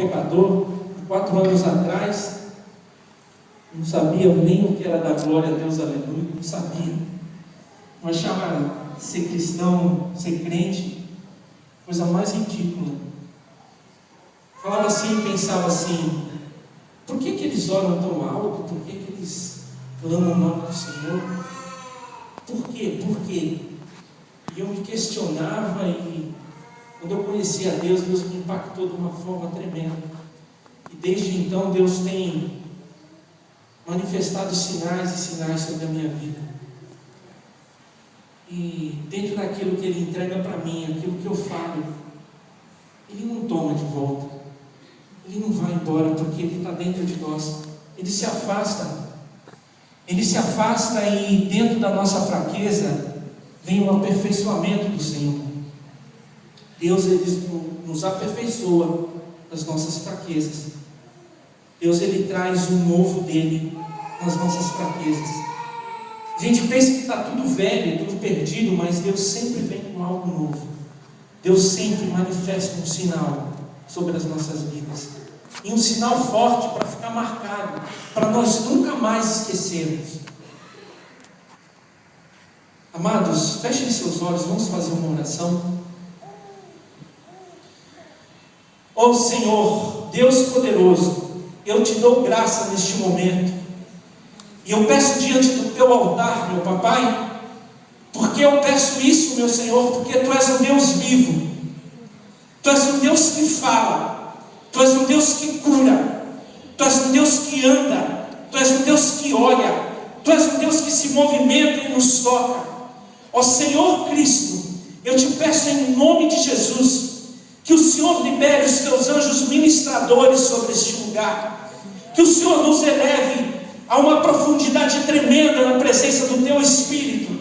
pecador, 4 anos atrás, não sabia nem o que era dar glória a Deus, aleluia, não sabia. Eu achava ser cristão, ser crente, coisa mais ridícula. Falava assim, pensava assim: por que eles oram tão alto? Por que eles clamam o nome do Senhor? Por quê? Por quê? E eu me questionava, e quando eu conheci a Deus, Deus me impactou de uma forma tremenda. E desde então Deus tem manifestado sinais e sinais sobre a minha vida. E dentro daquilo que Ele entrega para mim, aquilo que eu falo, Ele não toma de volta. Ele não vai embora, porque Ele está dentro de nós. Ele se afasta. Ele se afasta, e dentro da nossa fraqueza vem o aperfeiçoamento do Senhor. Deus, Ele nos aperfeiçoa nas nossas fraquezas. Deus, Ele traz o novo dEle nas nossas fraquezas. A gente pensa que está tudo velho, tudo perdido, mas Deus sempre vem com algo novo. Deus sempre manifesta um sinal sobre as nossas vidas, e um sinal forte para ficar marcado, para nós nunca mais esquecermos. Amados, fechem seus olhos, vamos fazer uma oração. Ó Senhor, Deus poderoso, eu te dou graça neste momento, e eu peço diante do teu altar, meu papai. Porque eu peço isso, meu Senhor? Porque Tu és um Deus vivo, Tu és um Deus que fala, Tu és um Deus que cura, Tu és um Deus que anda, Tu és um Deus que olha, Tu és um Deus que se movimenta e nos toca. Ó Senhor Cristo, eu te peço em nome de Jesus, que o Senhor libere os Teus anjos ministradores sobre este lugar, que o Senhor nos eleve a uma profundidade tremenda na presença do Teu Espírito,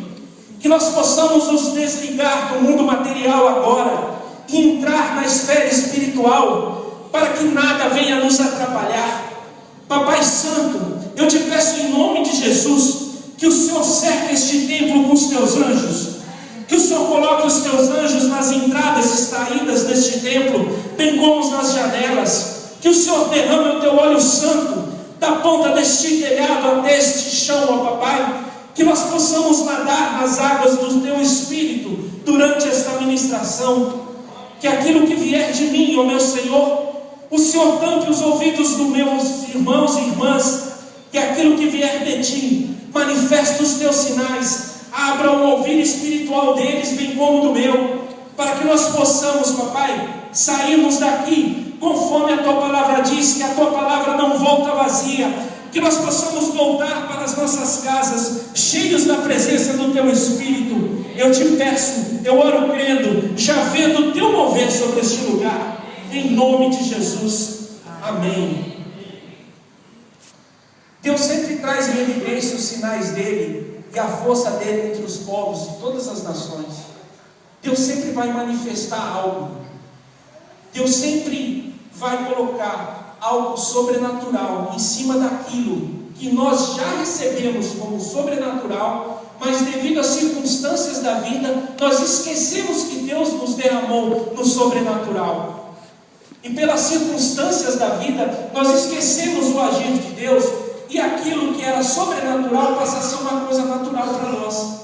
que nós possamos nos desligar do mundo material agora e entrar na esfera espiritual, para que nada venha nos atrapalhar. Papai Santo, eu te peço em nome de Jesus, que o Senhor cerque este templo com os Teus anjos, que o Senhor coloque os Teus anjos nas entradas e saídas deste templo, bem como nas janelas, que o Senhor derrame o Teu óleo santo da ponta deste telhado até este chão, ó Papai, que nós possamos nadar nas águas do Teu Espírito durante esta ministração, que aquilo que vier de mim, ó meu Senhor, o Senhor tampe os ouvidos dos meus irmãos e irmãs, que aquilo que vier de Ti, manifesta os Teus sinais, abra o ouvido espiritual deles, bem como do meu, para que nós possamos, papai, sairmos daqui, conforme a Tua palavra diz, que a Tua palavra não volta vazia, que nós possamos voltar para as nossas casas, cheios da presença do Teu Espírito. Eu te peço, eu oro crendo, já vendo o Teu mover sobre este lugar, em nome de Jesus, amém. Deus sempre traz em evidência os sinais dEle e a força dEle entre os povos de todas as nações. Deus sempre vai manifestar algo. Deus sempre vai colocar algo sobrenatural em cima daquilo que nós já recebemos como sobrenatural, mas devido às circunstâncias da vida, nós esquecemos que Deus nos derramou no sobrenatural. E pelas circunstâncias da vida, nós esquecemos o agir de Deus, e aquilo que era sobrenatural passa a ser uma coisa natural para nós.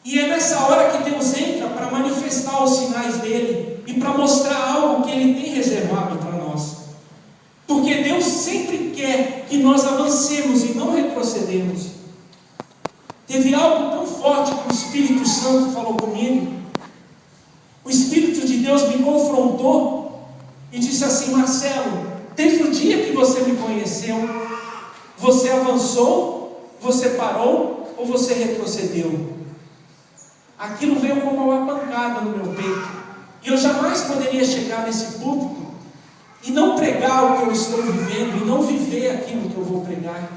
E é nessa hora que Deus entra para manifestar os sinais dEle e para mostrar algo que Ele tem reservado para nós. Porque Deus sempre quer que nós avancemos e não retrocedemos. Teve algo tão forte que o Espírito Santo falou comigo. O Espírito de Deus me confrontou e disse assim: Marcelo, desde o dia que você me conheceu, você avançou, você parou ou você retrocedeu? Aquilo veio como uma pancada no meu peito, e eu jamais poderia chegar nesse púlpito e não pregar o que eu estou vivendo, e não viver aquilo que eu vou pregar.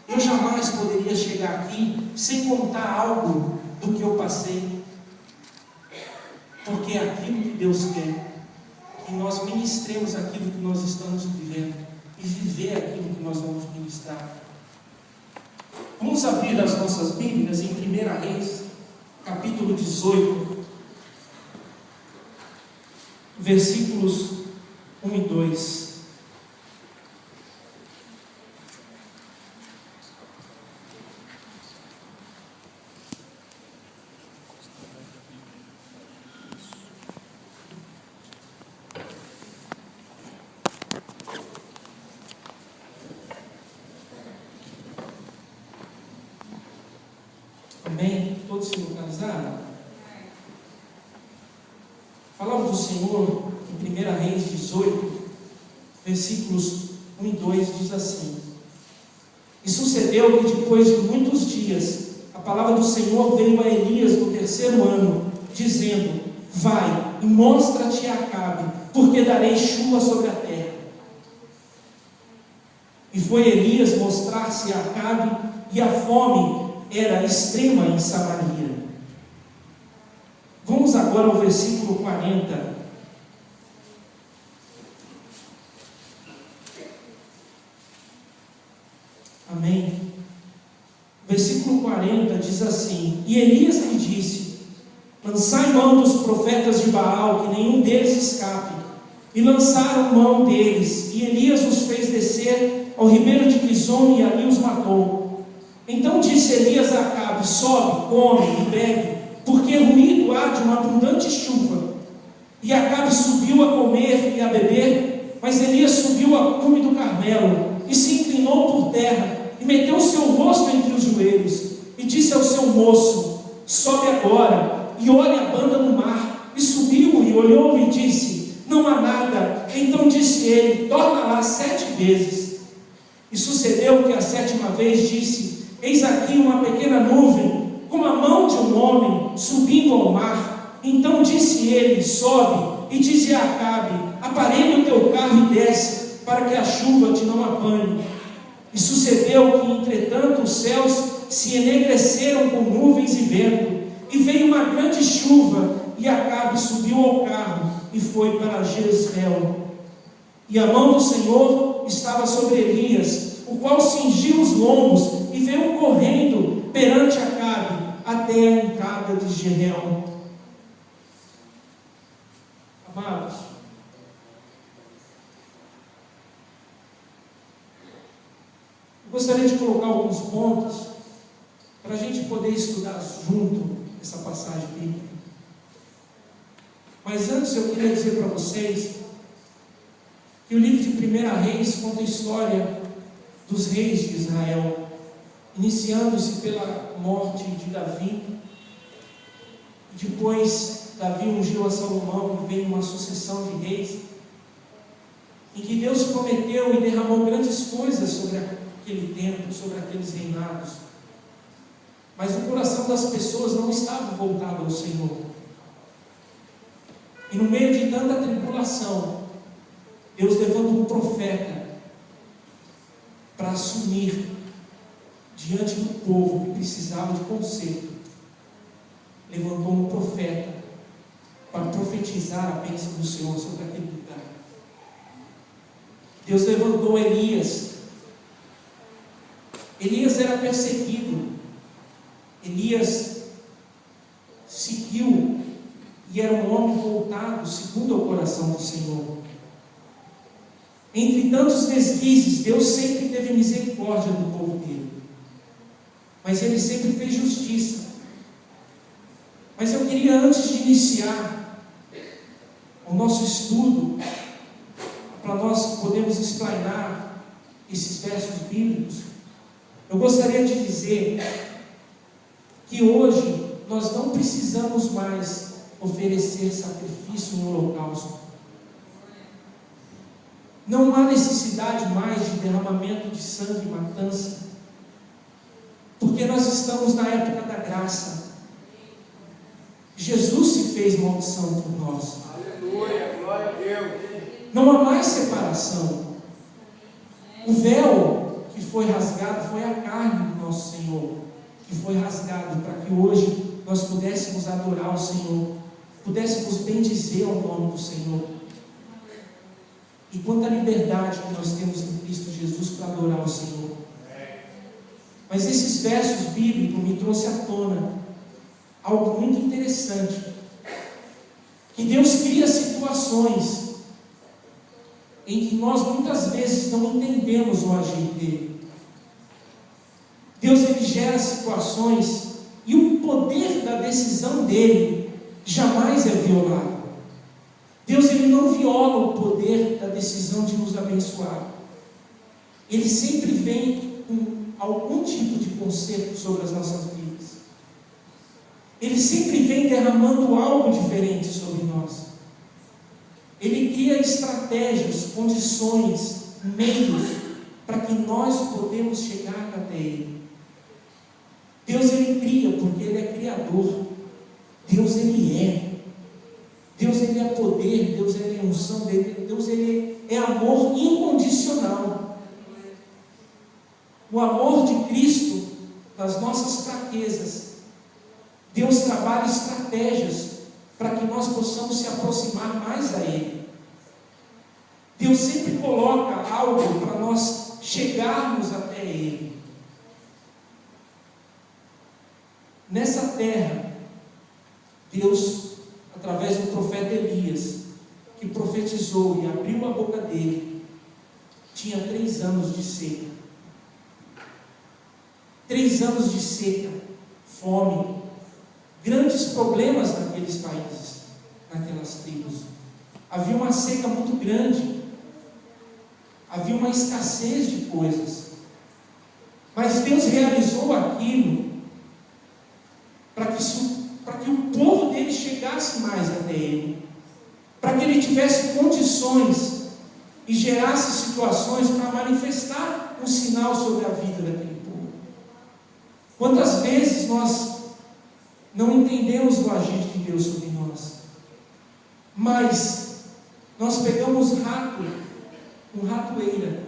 Eu jamais poderia chegar aqui sem contar algo do que eu passei, porque é aquilo que Deus quer, que nós ministremos aquilo que nós estamos vivendo e viver aquilo que nós vamos ministrar. Vamos abrir as nossas Bíblias em 1 Reis, capítulo 18, versículos 1 e 2. Amém? Todos se localizaram? A palavra do Senhor, em 1 Reis 18, versículos 1 e 2, diz assim: E sucedeu que depois de muitos dias, a palavra do Senhor veio a Elias no 3º ano, dizendo: Vai e mostra-te a Acabe, porque darei chuva sobre a terra. E foi Elias mostrar-se a Acabe, e a fome era extrema em Samaria. Vamos agora ao versículo 40. Amém? Versículo 40 diz assim: E Elias lhe disse: Lançai mão dos profetas de Baal, que nenhum deles escape. E lançaram mão deles, e Elias os fez descer ao ribeiro de Quizon, e ali os matou. Então disse Elias a Acabe: Sobe, come e bebe, porque ruído há de uma abundante chuva. E Acabe subiu a comer e a beber, mas Elias subiu a cume do Carmelo, e se inclinou por terra, e meteu o seu rosto entre os joelhos, e disse ao seu moço: Sobe agora, e olhe a banda do mar. E subiu, e olhou, e disse: Não há nada. Então disse ele: Torna lá 7 vezes. E sucedeu que a 7ª vez disse: Eis aqui uma pequena nuvem, como a mão de um homem, subindo ao mar. Então disse ele: Sobe, e disse a Acabe: Aparelha o teu carro e desce, para que a chuva te não apanhe. E sucedeu que, entretanto, os céus se enegreceram com nuvens e vento, e veio uma grande chuva, e Acabe subiu ao carro, e foi para Jezreel. E a mão do Senhor estava sobre Elias, o qual cingiu os lombos, e veio correndo perante Acabe, até a entrada de Jezreel. Amados, eu gostaria de colocar alguns pontos para a gente poder estudar junto essa passagem bíblica. Mas antes eu queria dizer para vocês que o livro de 1 Reis conta a história dos reis de Israel, iniciando-se pela morte de Davi. Depois Davi ungiu a Salomão, e veio uma sucessão de reis, em que Deus prometeu e derramou grandes coisas sobre aquele tempo, sobre aqueles reinados. Mas o coração das pessoas não estava voltado ao Senhor. E no meio de tanta tribulação, Deus levantou um profeta para assumir diante do povo que precisava de conserto. Levantou um profeta para profetizar a bênção do Senhor sobre aquele lugar. Deus levantou Elias. Elias era perseguido. Elias seguiu e era um homem voltado segundo o coração do Senhor. Entre tantos deslizes, Deus sempre teve misericórdia do povo dele, mas Ele sempre fez justiça. Mas eu queria, antes de iniciar o nosso estudo, para nós podermos explanar esses versos bíblicos, eu gostaria de dizer que hoje nós não precisamos mais oferecer sacrifício no holocausto. Não há necessidade mais de derramamento de sangue e matança, porque nós estamos na época da graça. Jesus se fez maldição por nós. Aleluia, glória a Deus. Não há mais separação. O véu que foi rasgado foi a carne do nosso Senhor, que foi rasgado para que hoje nós pudéssemos adorar o Senhor, pudéssemos bendizer o nome do Senhor. E quanta liberdade que nós temos em Cristo Jesus para adorar o Senhor. Mas esses versos bíblicos me trouxeram à tona algo muito interessante, que Deus cria situações em que nós muitas vezes não entendemos o agir dele. Deus, ele gera situações e o poder da decisão dele jamais é violado. Deus, ele não viola o poder da decisão de nos abençoar. Ele sempre vem com algum tipo de conserto sobre as nossas vidas. Ele sempre vem derramando algo diferente sobre nós. Ele cria estratégias, condições, meios para que nós podemos chegar até Ele. Deus, ele cria porque Ele é criador. Deus, ele é. Deus, ele é poder. Deus, ele é unção. Deus, ele é amor incondicional. O amor de Cristo nas nossas fraquezas. Deus trabalha estratégias para que nós possamos se aproximar mais a Ele. Deus sempre coloca algo para nós chegarmos até Ele. Nessa terra, Deus, através do profeta Elias, que profetizou e abriu a boca dele, tinha 3 anos de seca. 3 anos de seca, fome, grandes problemas naqueles países, naquelas tribos. Havia uma seca muito grande, havia uma escassez de coisas, mas Deus realizou aquilo para que o povo dele chegasse mais até Ele, para que Ele tivesse condições e gerasse situações para manifestar um sinal sobre a vida daquele povo. Quantas vezes nós não entendemos o agir de Deus sobre nós, mas nós pegamos ratoeira,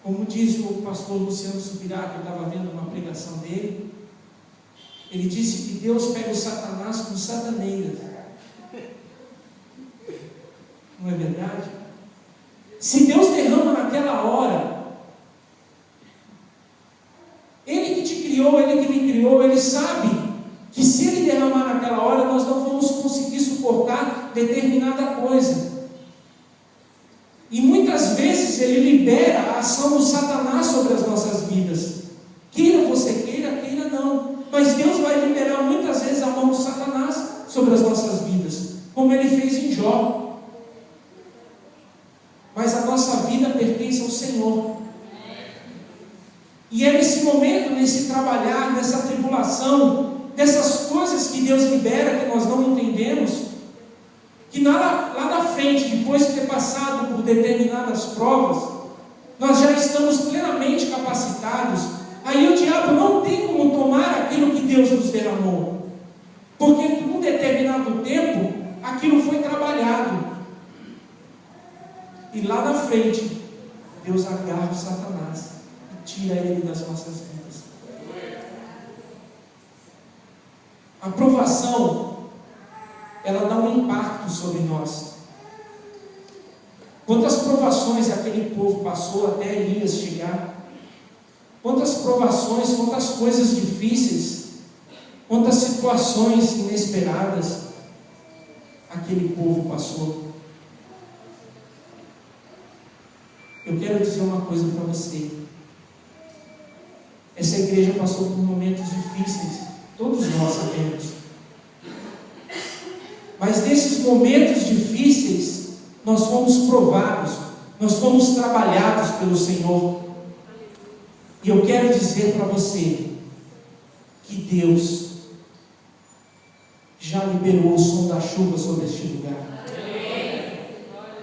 como diz o pastor Luciano Subirá, que eu estava vendo uma pregação dele. Ele disse que Deus pega o Satanás com sataneiras. Não é verdade? Se Deus derrama naquela hora, Ele que te criou, Ele que me criou, Ele sabe que se Ele derramar naquela hora, nós não vamos conseguir suportar determinada coisa. E muitas vezes Ele libera a ação do Satanás sobre as nossas vidas. Queira você queira não. Mas Deus vai liberar muitas vezes a mão do Satanás sobre as nossas vidas, como Ele fez em Jó. Mas a nossa vida pertence ao Senhor. E é nesse momento, nesse trabalhar, nessa tribulação, nessas coisas que Deus libera, que nós não entendemos, que lá na frente, depois de ter passado por determinadas provas, nós já estamos plenamente capacitados. Aí o diabo não tem como tomar aquilo que Deus nos derramou, porque num determinado tempo aquilo foi trabalhado, e lá na frente Deus agarra o Satanás e tira ele das nossas vidas. A provação, ela dá um impacto sobre nós. Quantas provações aquele povo passou até Elias chegar? Quantas provações, quantas coisas difíceis, quantas situações inesperadas aquele povo passou. Eu quero dizer uma coisa para você. Essa igreja passou por momentos difíceis, todos nós sabemos. Mas nesses momentos difíceis, nós fomos provados, nós fomos trabalhados pelo Senhor. E eu quero dizer para você que Deus já liberou o som da chuva sobre este lugar.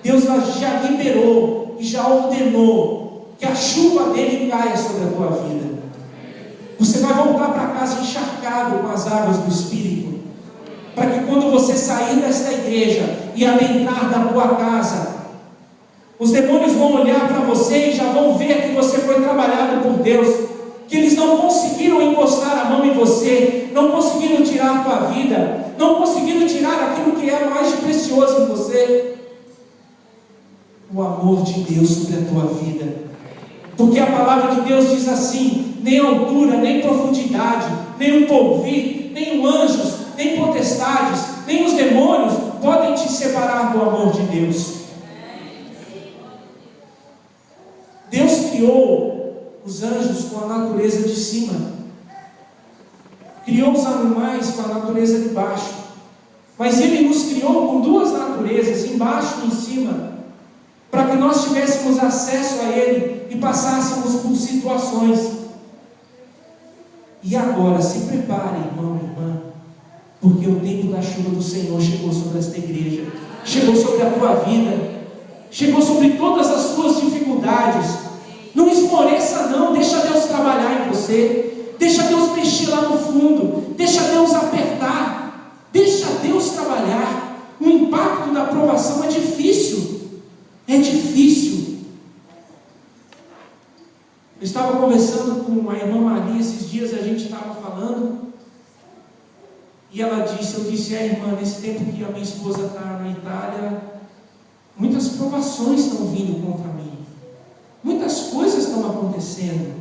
Deus já liberou e já ordenou que a chuva dele caia sobre a tua vida. Você vai voltar para casa encharcado com as águas do Espírito, para que quando você sair desta igreja e adentrar da tua casa, os demônios vão olhar para você e já vão ver que você foi trabalhado por Deus, que eles não conseguiram encostar a mão em você, não conseguiram tirar a tua vida, não conseguiram tirar aquilo que é mais precioso em você, o amor de Deus sobre a tua vida. Porque a palavra de Deus diz assim: nem altura, nem profundidade, nem o porvir, nem os anjos, nem potestades, nem os demônios podem te separar do amor de Deus. Deus criou os anjos com a natureza de cima, criou os animais com a natureza de baixo, mas Ele nos criou com duas naturezas, embaixo e em cima, para que nós tivéssemos acesso a Ele e passássemos por situações. E agora, se prepare, irmão e irmã, porque o tempo da chuva do Senhor chegou sobre esta igreja, chegou sobre a tua vida, chegou sobre todas as tuas dificuldades. Não esmoreça não, deixa Deus trabalhar em você, deixa Deus mexer lá no fundo, deixa Deus apertar, deixa Deus trabalhar. O impacto da provação é difícil, Eu estava conversando com a irmã Maria esses dias, a gente estava falando, e ela disse, eu disse, irmã, nesse tempo que a minha esposa está na Itália, muitas provações estão vindo contra mim, muitas coisas estão acontecendo.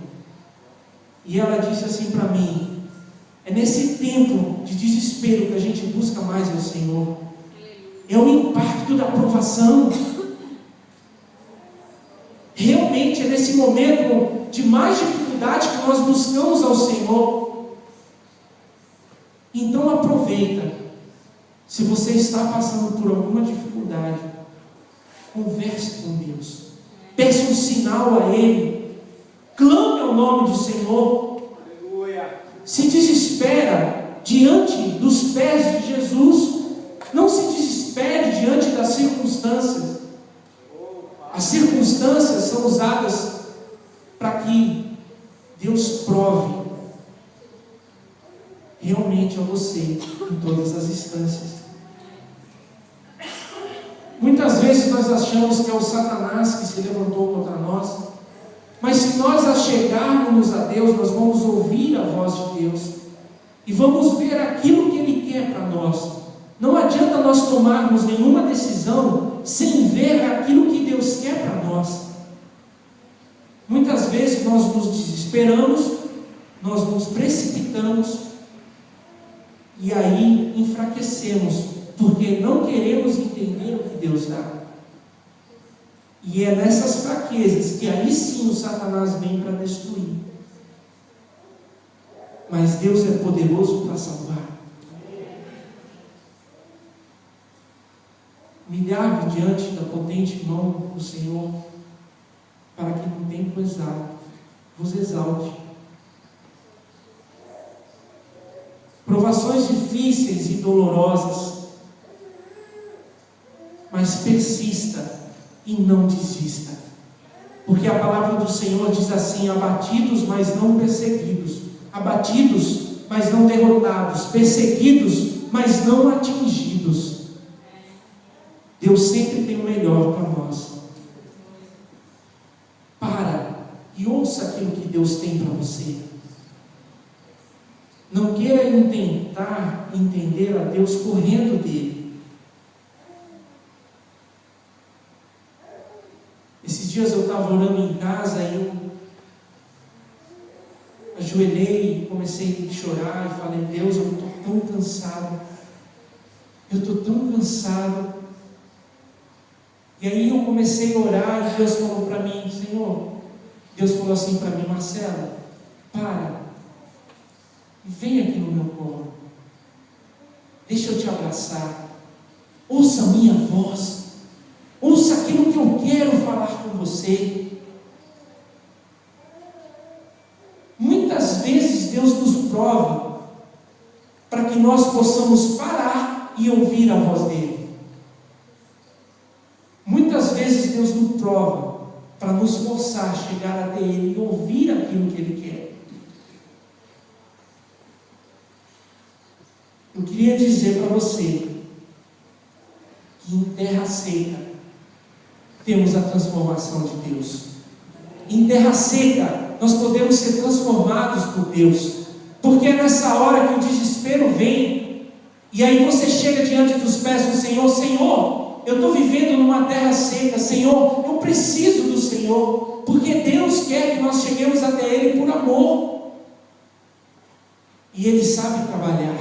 E ela disse assim para mim, é nesse tempo de desespero que a gente busca mais o Senhor, é o impacto da provação. Realmente é nesse momento de mais dificuldade que nós buscamos ao Senhor. Então aproveita. Se você está passando por alguma dificuldade, converse com Deus, peça um sinal a Ele, clame ao nome do Senhor. Aleluia. Se desespera diante dos pés de Jesus. Não se desespere diante das circunstâncias. As circunstâncias são usadas para que Deus prove realmente a você em todas as instâncias. Muitas vezes nós achamos que é o Satanás que se levantou contra nós, mas se nós achegarmos a Deus, nós vamos ouvir a voz de Deus e vamos ver aquilo que Ele quer para nós. Não adianta nós tomarmos nenhuma decisão sem ver aquilo que Deus quer para nós. Muitas vezes nós nos desesperamos, nós nos precipitamos e aí enfraquecemos, porque não queremos entender o que Deus dá. E é nessas fraquezas que aí sim o Satanás vem para destruir. Mas Deus é poderoso para salvar. Humilhar-me diante da potente mão do Senhor, para que no tempo exato vos exalte. Provações difíceis e dolorosas, mas persista e não desista, porque a palavra do Senhor diz assim: abatidos, mas não perseguidos, abatidos, mas não derrotados, perseguidos, mas não atingidos. Deus sempre tem o melhor para nós. Para e ouça aquilo que Deus tem para você. Não queira tentar entender a Deus correndo dele. Esses dias eu estava orando em casa e eu ajoelhei e comecei a chorar e falei: Deus, eu estou tão cansado. Eu estou tão cansado. E aí eu comecei a orar e Deus falou para mim: Senhor, Deus falou assim para mim: Marcelo, para e vem aqui no meu colo, deixa eu te abraçar, ouça a minha voz, ouça aquilo que eu quero falar com você. Muitas vezes Deus nos prova para que nós possamos parar e ouvir a voz dele. Muitas vezes Deus nos prova para nos forçar a chegar até Ele e ouvir aquilo que Ele quer. Eu queria dizer para você que em terra seca temos a transformação de Deus. Em terra seca nós podemos ser transformados por Deus, porque é nessa hora que o desespero vem, e aí você chega diante dos pés do Senhor: Senhor, eu estou vivendo numa terra seca, Senhor, eu preciso do Senhor, porque Deus quer que nós cheguemos até Ele por amor, e Ele sabe trabalhar.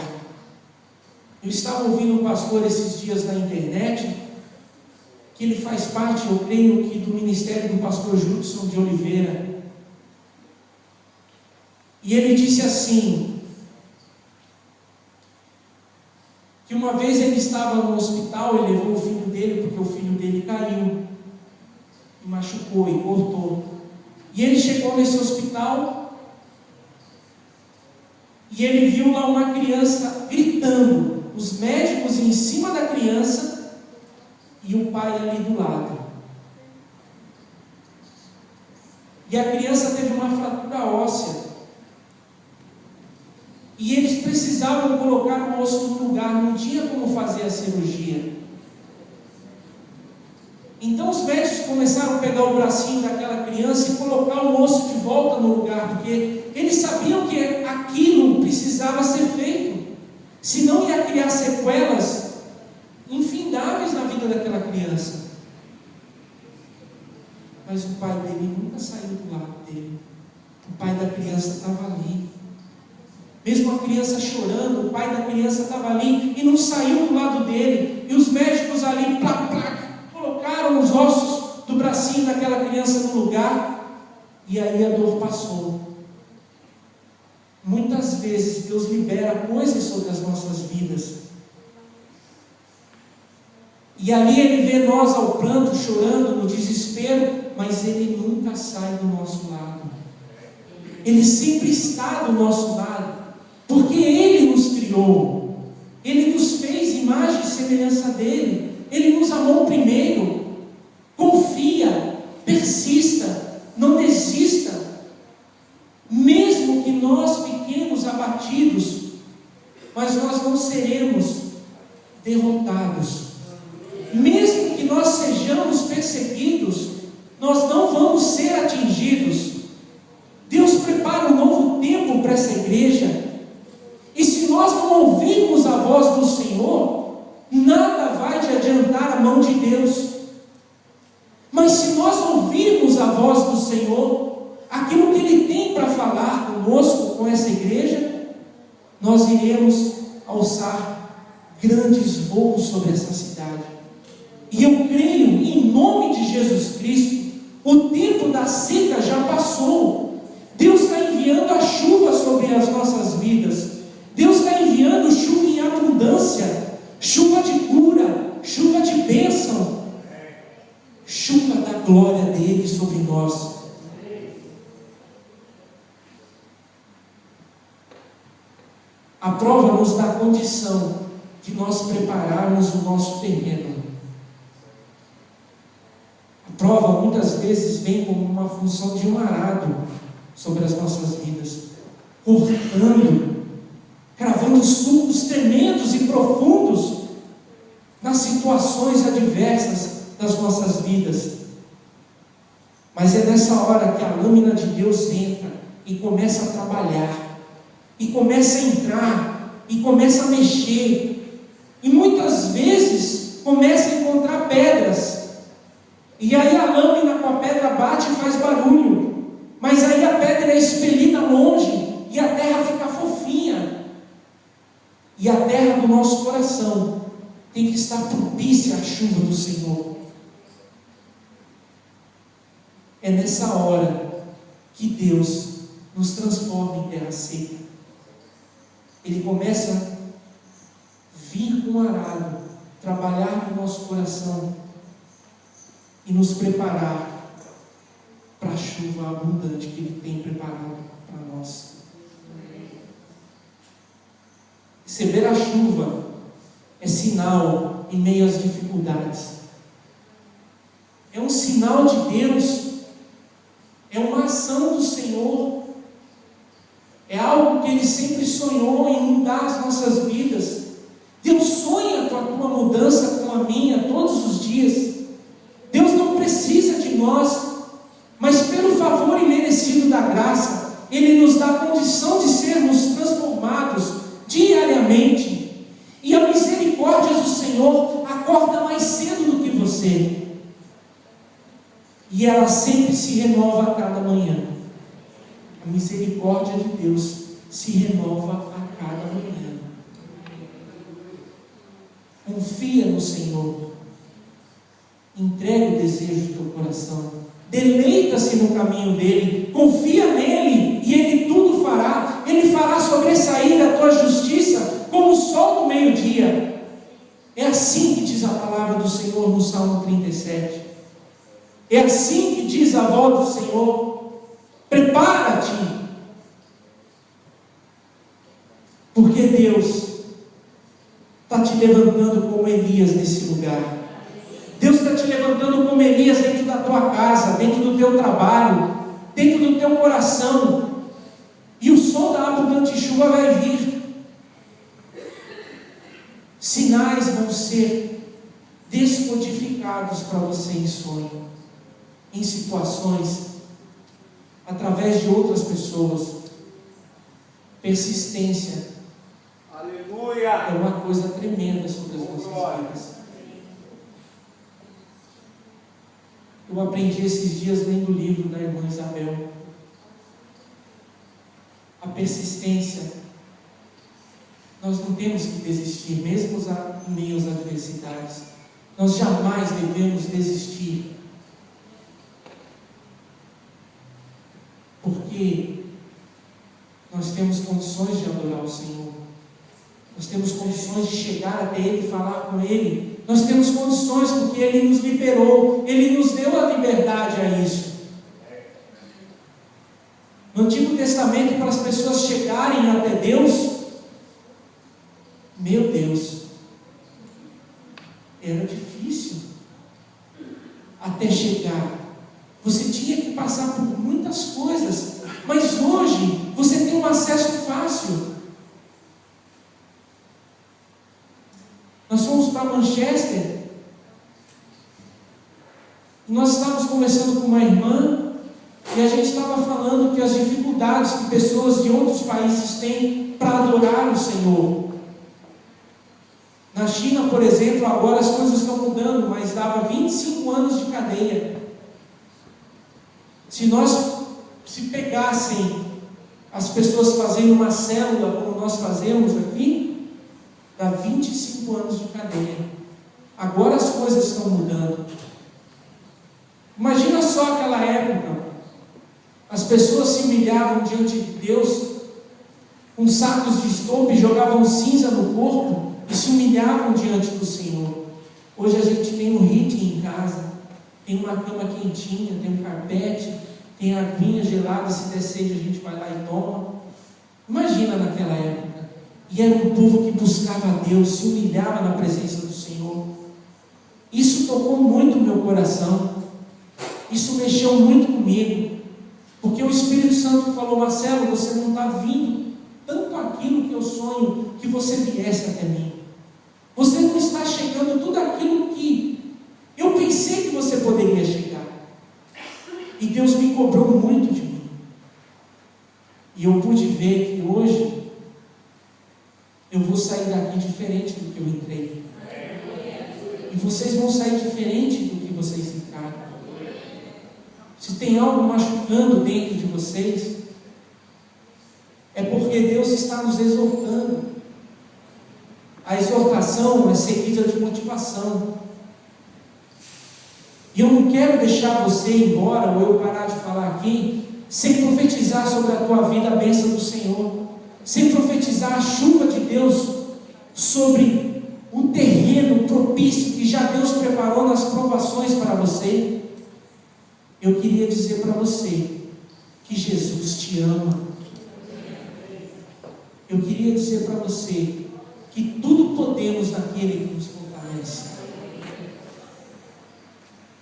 Eu estava ouvindo um pastor esses dias na internet, que ele faz parte, eu creio que do ministério do pastor Judson de Oliveira. E ele disse assim, que uma vez ele estava no hospital, ele levou o filho dele, porque o filho dele caiu, e machucou e cortou. E ele chegou nesse hospital, e ele viu lá uma criança gritando, os médicos em cima da criança, e o pai ali do lado. E a criança teve uma fratura óssea. E eles precisavam colocar o osso no lugar, não tinha como fazer a cirurgia. Então os médicos começaram a pegar o bracinho daquela criança e colocar o osso de volta no lugar, porque eles sabiam que aquilo precisava ser feito, senão ia criar sequelas infindáveis na vida daquela criança. Mas o pai dele nunca saiu do lado dele. O pai da criança estava ali. Mesmo a criança chorando, o pai da criança estava ali e não saiu do lado dele. E os médicos ali, colocaram os ossos do bracinho daquela criança no lugar, e aí a dor passou. Muitas vezes Deus libera coisas sobre as nossas vidas, e ali Ele vê nós ao pranto, chorando, no desespero, mas Ele nunca sai do nosso lado. Ele sempre está do nosso lado, porque Ele nos criou, Ele nos fez imagem e semelhança dEle, Ele nos amou primeiro. Confia, persista, não desista, mesmo que nós fiquemos abatidos, mas nós não seremos derrotados. Mesmo que nós sejamos perseguidos, nós não vamos ser atingidos. Deus prepara um novo tempo para essa igreja, e se nós não ouvirmos a voz do Senhor, nada vai te adiantar a mão de Deus. Mas se nós ouvirmos a voz do Senhor, aquilo que Ele tem para falar conosco, com essa igreja, nós iremos alçar grandes voos sobre essa cidade. E eu creio, em nome de Jesus Cristo, o tempo da seca já passou. Deus está enviando a chuva sobre as nossas vidas. Deus está enviando chuva em abundância, chuva de cura, chuva de bênção, chuva da glória dele sobre nós. A prova nos dá condição de nós prepararmos o nosso terreno. A prova muitas vezes vem como uma função de um arado sobre as nossas vidas, cortando, cravando sulcos tremendos e profundos nas situações adversas das nossas vidas. Mas é nessa hora que a lâmina de Deus entra e começa a trabalhar, e começa a entrar, e começa a mexer, e muitas vezes começa a encontrar pedras, e aí a lâmina com a pedra bate e faz barulho, mas aí a pedra é expelida longe, e a terra fica fofinha, e a terra do nosso coração tem que estar propícia à chuva do Senhor. É nessa hora que Deus nos transforma em terra seca. Ele começa a vir com o arado, trabalhar no nosso coração e nos preparar para a chuva abundante que Ele tem preparado para nós. Receber a chuva é sinal em meio às dificuldades. É um sinal de Deus. É uma ação do Senhor. É algo que Ele sempre sonhou em mudar as nossas vidas. Deus sonha com a tua mudança, com a minha, todos os dias. Deus não precisa de nós, mas pelo favor imerecido da graça, Ele nos dá a condição de sermos transformados diariamente. E a misericórdia do Senhor acorda mais cedo do que você. E ela sempre se renova a cada manhã. A misericórdia de Deus se renova a cada manhã. Confia no Senhor. Entrega o desejo do teu coração. Deleita-se no caminho dele. Confia nele e ele tudo fará. Ele fará sobressair a tua justiça como o sol do meio-dia. É assim que diz a palavra do Senhor no Salmo 37. É assim que diz a voz do Senhor. Prepara-te, porque Deus está te levantando como Elias nesse lugar. Deus está te levantando como Elias dentro da tua casa, dentro do teu trabalho, dentro do teu coração. E o som da abundante chuva vai vir. Sinais vão ser descodificados para você em sonho, em situações, através de outras pessoas. Persistência. Aleluia. É uma coisa tremenda sobre as nossas vidas. Eu aprendi esses dias lendo o livro da irmã Isabel. A persistência. Nós não temos que desistir, mesmo em meio às adversidades. Nós jamais devemos desistir. Porque nós temos condições de adorar o Senhor. Nós temos condições de chegar até Ele e falar com Ele. Nós temos condições porque Ele nos liberou. Ele nos deu a liberdade a isso. No Antigo Testamento, para as pessoas chegarem até Deus, meu Deus, era difícil até chegar. Você tinha que passar por muitas coisas, mas hoje você tem um acesso fácil. Nós fomos para Manchester e nós estávamos conversando com uma irmã e a gente estava falando que as dificuldades que pessoas de outros países têm para adorar o Senhor. Na China, por exemplo, agora as coisas estão mudando, mas dava 25 anos de cadeia. Se pegassem as pessoas fazendo uma célula como nós fazemos aqui, dá 25 anos de cadeia. Agora as coisas estão mudando. Imagina só aquela época. As pessoas se humilhavam diante de Deus com sacos de estopa e jogavam cinza no corpo e se humilhavam diante do Senhor. Hoje a gente tem um heating em casa, tem uma cama quentinha, tem um carpete, tem aguinha gelada, se der sede a gente vai lá e toma. Imagina naquela época. E era um povo que buscava a Deus, se humilhava na presença do Senhor. Isso tocou muito o meu coração. Isso mexeu muito comigo. Porque o Espírito Santo falou: Marcelo, você não está vindo tanto aquilo que eu sonho que você viesse até mim. Você não está chegando tudo aquilo que eu pensei que você poderia chegar. E Deus me cobrou muito de mim. E eu pude ver que hoje eu vou sair daqui diferente do que eu entrei. E vocês vão sair diferente do que vocês entraram. Se tem algo machucando dentro de vocês, é porque Deus está nos exortando. A exortação é seguida de motivação. E eu não quero deixar você ir embora, ou eu parar de falar aqui, sem profetizar sobre a tua vida a bênção do Senhor, sem profetizar a chuva de Deus sobre o terreno propício que já Deus preparou nas provações para você. Eu queria dizer para você que Jesus te ama. Eu queria dizer para você que tudo podemos naquele que nos fortalece.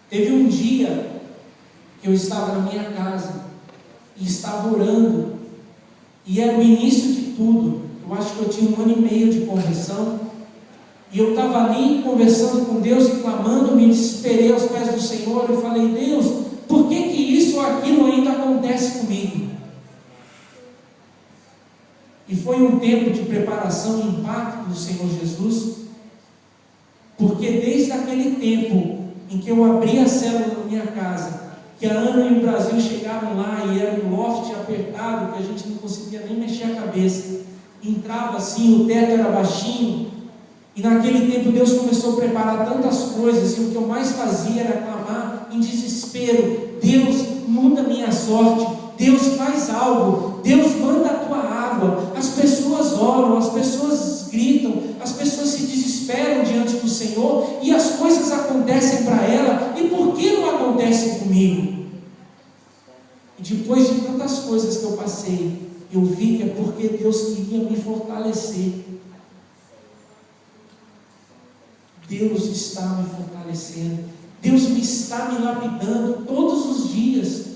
Teve um dia que eu estava na minha casa e estava orando, e era o início de tudo. Eu acho que eu tinha 1 ano e meio de conversão, e eu estava ali conversando com Deus e clamando, me desesperei aos pés do Senhor. Eu falei: Deus, por que isso ou aquilo ainda acontece comigo? E foi um tempo de preparação e impacto do Senhor Jesus, porque desde aquele tempo em que eu abri a célula na minha casa, que a Ana e o Brasil chegaram lá e era um loft apertado, que a gente não conseguia nem mexer a cabeça, entrava assim, o teto era baixinho, E naquele tempo Deus começou a preparar tantas coisas, e o que eu mais fazia era clamar em desespero: Deus, muda minha sorte, Deus, faz algo, Deus, manda a tua água. As pessoas oram, as pessoas gritam, as pessoas se desesperam diante do Senhor, e as coisas acontecem para ela, e por que não acontecem comigo? E depois de tantas coisas que eu passei, eu vi que é porque Deus queria me fortalecer. Deus está me fortalecendo, Deus está me lapidando todos os dias.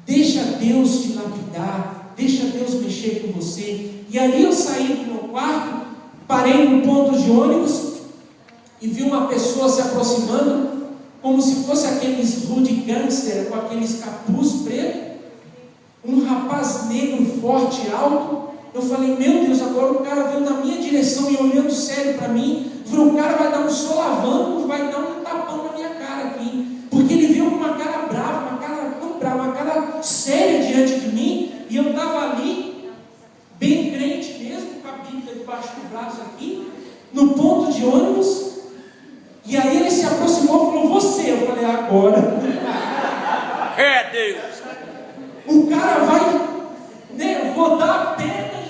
Deixa Deus te lapidar, deixa Deus mexer com você. E ali eu saí do meu quarto, parei num ponto de ônibus e vi uma pessoa se aproximando, como se fosse aqueles hood gangster com aqueles capuz preto, um rapaz negro, forte, alto. Eu falei: meu Deus, agora o cara veio na minha direção e olhando sério para mim. Eu falei: o cara vai dar um solavanco, vai dar um tapão na minha cara aqui, porque ele veio com uma cara brava, uma cara séria diante de mim, e eu estava ali, bem crente mesmo, com a Bíblia debaixo do braço aqui, no ponto de ônibus. E aí ele se aproximou e falou: você. Eu falei: agora. É Deus. O cara vai, né, eu vou dar a perna,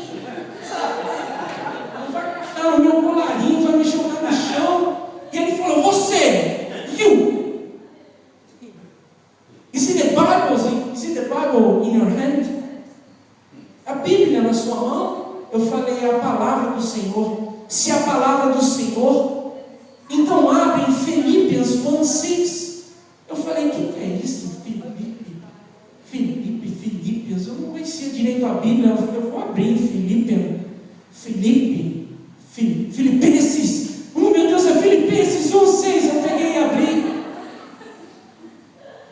vai cortar o meu colarinho, vai me jogar no chão. E ele falou: você, you. Is it the Bible in your hand? A Bíblia na sua mão? Eu falei: é a palavra do Senhor. Se a palavra do Senhor, então abre em Filipenses 1:6. Eu falei: o que é isso? Filipenses, eu não conhecia direito a Bíblia. Eu falei: eu vou abrir em Filipenses. Oh meu Deus, é Filipenses 1:6. Eu peguei e abri.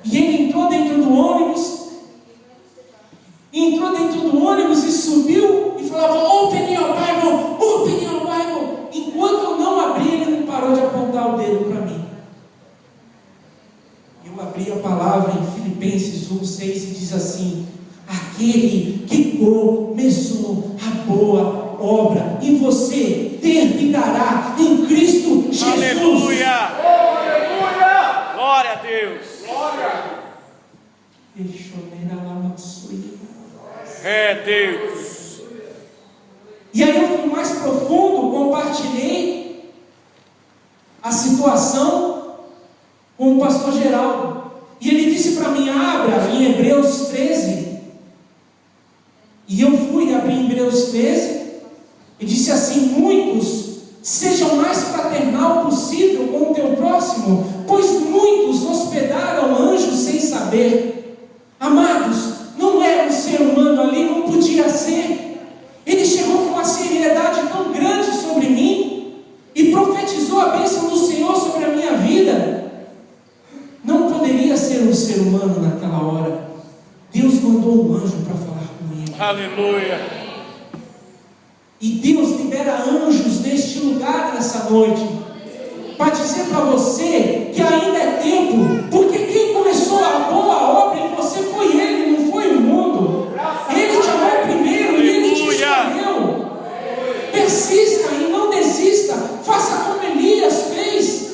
E ele entrou dentro do ônibus e subiu e falava: open your Bible. Enquanto eu não abri, ele não parou de apontar o dedo para mim. Eu abri a palavra em Filipenses 1:6 e diz assim: aquele que começou a boa obra em você terminará em Cristo Jesus. Aleluia! Glória a Deus! É Deus! E aí eu fui mais profundo, compartilhei a situação com o pastor Geraldo, e ele disse para mim: abra em Hebreus 13. E eu fui abrir em Hebreus 13 e disse assim: muitos, sejam o mais fraternal possível com o teu próximo, pois muitos hospedaram anjos sem saber. Amados, não era um ser humano ali, não podia ser. Ele chegou com uma seriedade tão grande sobre mim e profetizou a bênção do Senhor sobre a minha vida. Não poderia ser um ser humano naquela hora. Deus mandou um anjo para falar comigo. Aleluia! E Deus libera anjos neste lugar nessa noite, para dizer para você que ainda é tempo, porque quem começou a boa obra em você foi Ele, não foi o mundo. Ele te amou primeiro e Ele te escolheu. Persista e não desista. Faça como Elias fez.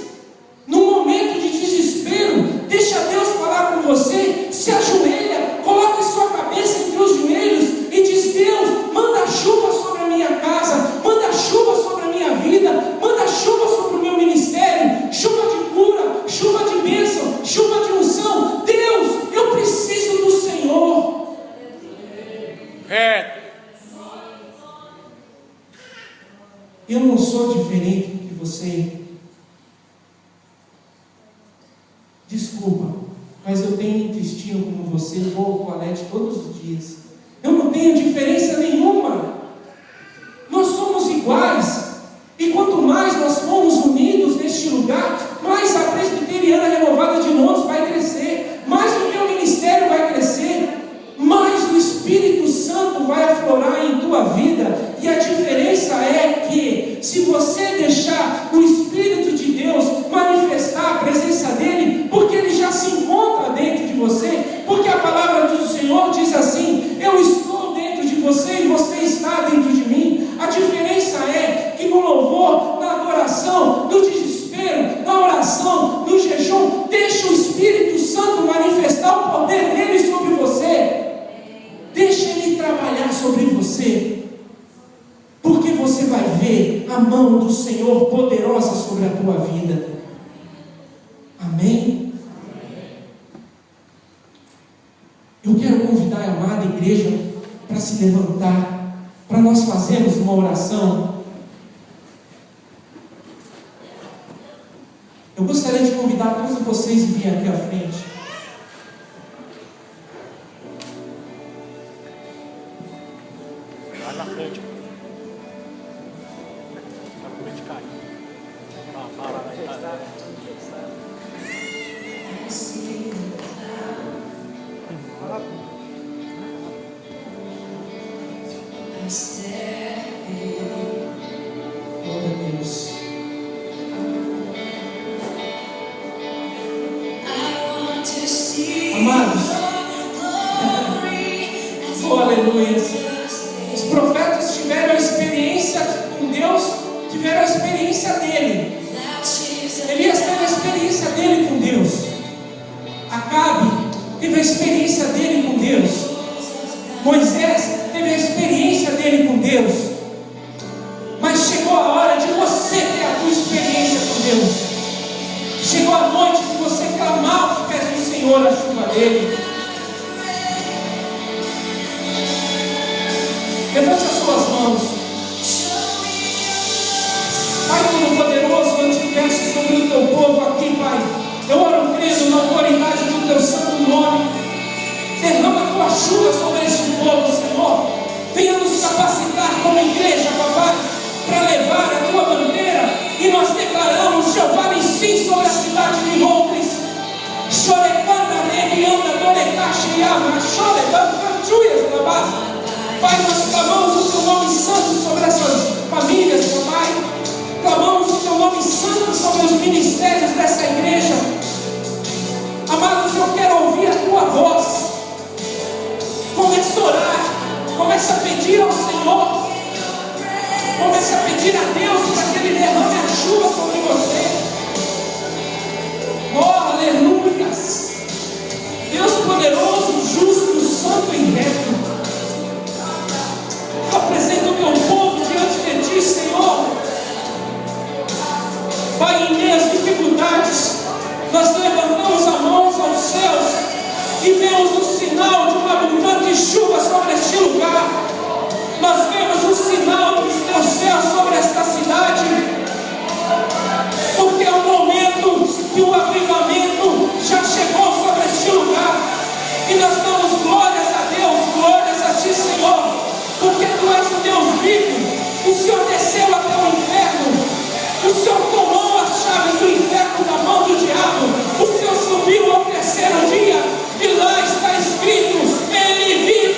No momento de desespero, deixa Deus falar com você. Se ajoelha, coloque sua cabeça entre os joelhos e diz: Deus, manda chuva sobre a minha casa, manda chuva sobre a minha vida, manda chuva sobre o meu ministério, chuva de cura, chuva de bênção, chuva de unção. Deus, eu preciso do Senhor. Eu não sou diferente do que você. Desculpa, mas eu tenho intestino como você, vou ao toalete todos os dias. Eu não tenho diferença nenhuma. Nós somos iguais. E quanto mais nós formos unidos neste lugar, mais a Presbiteriana Renovada de Londres vai crescer, mais o teu ministério vai crescer, mais o Espírito Santo vai aflorar em tua vida. E a diferença é que, se você deixar o Espírito de Deus manifestar a presença dele, porque ele já se encontra dentro de você, porque a palavra do Senhor diz assim: eu estou dentro de você e a mão do Senhor poderosa sobre a tua vida. Amém? Eu quero convidar a amada igreja para se levantar, para nós fazermos uma oração. Eu gostaria de convidar todos vocês a virem aqui à frente. Vai na frente. Na frente cai. Glória a Deus. Amados, oh, aleluia. Os profetas tiveram a experiência com Deus, tiveram a experiência dele. Elias teve a experiência dele com Deus. Acabe teve a experiência dele com Deus. Moisés teve a experiência dele com Deus. Mas chegou a hora de você ter a tua experiência com Deus. Chegou a noite de você clamar aos pés do Senhor a chuva dele. Levante as suas mãos. Pai Todo-Poderoso, eu te peço sobre o teu povo aqui, Pai. Eu oro crendo na autoridade do teu santo nome. Derrama a tua chuva sobre este povo, Senhor. Venha nos capacitar como igreja, papai, para levar a tua bandeira. E nós declaramos, Jeová, sim, sobre a cidade de Londres. Pai, nós clamamos o teu nome santo sobre essas famílias, papai. Clamamos o teu nome santo sobre os ministérios dessa igreja. Amados, eu quero ouvir a tua voz. Comece a orar, comece a pedir ao Senhor, comece a pedir a Deus para que Ele derrame a chuva sobre você. Oh, aleluias! Deus poderoso, justo, santo e reto, apresenta o teu povo diante de ti, Senhor. Pai, em meio às dificuldades, nós levantamos as mãos aos céus e vemos o sinal de uma abundante chuva sobre este lugar. Nós vemos o sinal dos teus céus sobre esta cidade, porque é um momento que o avivamento já chegou sobre este lugar, e nós damos glórias a Deus, glórias a ti, Senhor, porque tu és o Deus vivo. O Senhor desceu até o inferno, o Senhor tomou as chaves do inferno da mão do diabo, o Senhor subiu ao terceiro dia, e lá está escrito: Ele vive,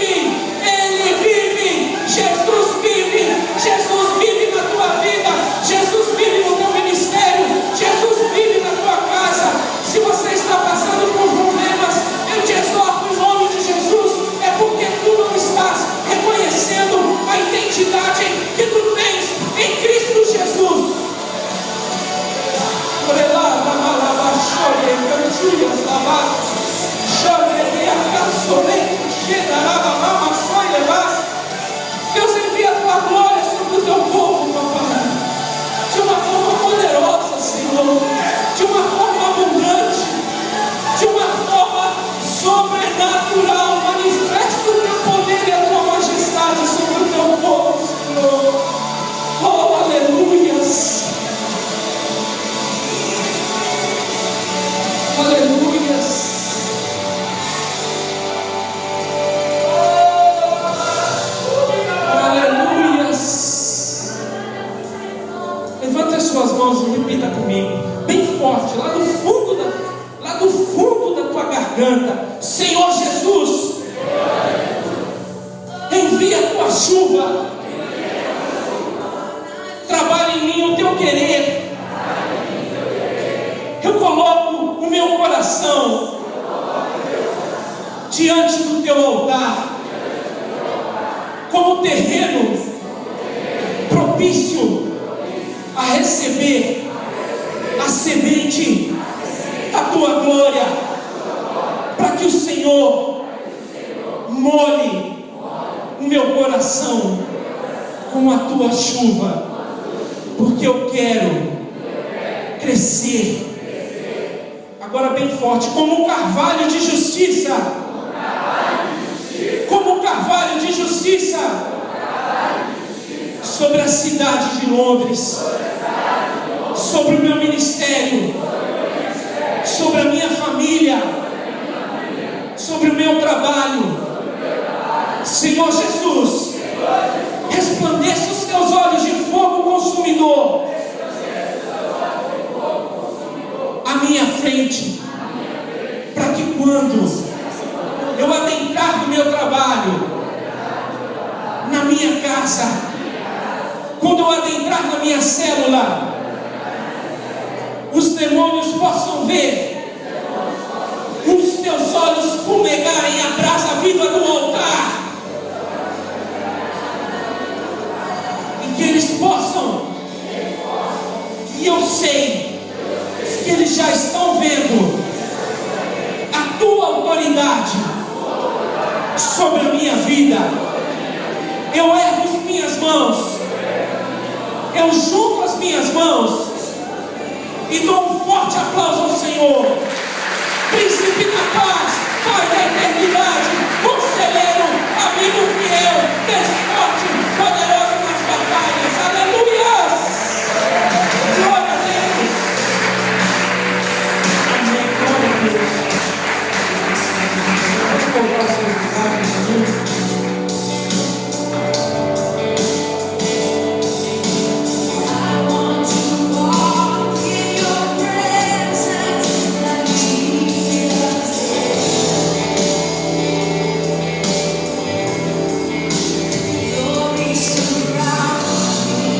Jesus vive, Jesus vive na tua vida, Jesus vive no teu ministério, Jesus vive na tua casa. Se você está passando por problemas, eu te exorto em nome de Jesus, é porque tu não estás reconhecendo a identidade que tu tens em Cristo Jesus. Deus, envia a tua glória sobre o teu povo, papai, de uma forma poderosa, Senhor, de uma forma abundante, de uma forma sobrenatural. Manifesta o teu poder e a tua majestade sobre o teu povo, Senhor. Oh, aleluias, aleluias. Levante as suas mãos e repita comigo, bem forte, lá do fundo da tua garganta: Senhor Jesus, envia a tua chuva, trabalha em mim o teu querer. Eu coloco o meu coração diante do teu altar, como terreno propício a receber a semente da tua glória, para que o Senhor molhe o meu coração com a tua chuva. porque eu quero crescer. Agora bem forte, como um carvalho de justiça, como um carvalho de justiça, sobre a cidade de Londres, sobre o meu ministério, sobre a minha família, sobre o meu trabalho. Senhor Jesus, resplandeça os teus olhos de fogo consumidor à minha frente, para que quando eu adentrar no meu trabalho, na minha casa, quando eu adentrar na minha célula, os demônios possam ver os teus olhos fumegarem a brasa viva do altar, e que eles possam, e eu sei que eles já estão vendo a tua autoridade sobre a minha vida. Eu ergo as minhas mãos, eu junto as minhas mãos e dou um forte aplauso ao Senhor. Príncipe da paz, Pai da eternidade, conselheiro, amigo fiel, Deus forte, poderoso nas batalhas. Aleluia! Glória a Deus. Amém. Glória a Deus. Vamos colocar os seus lugares.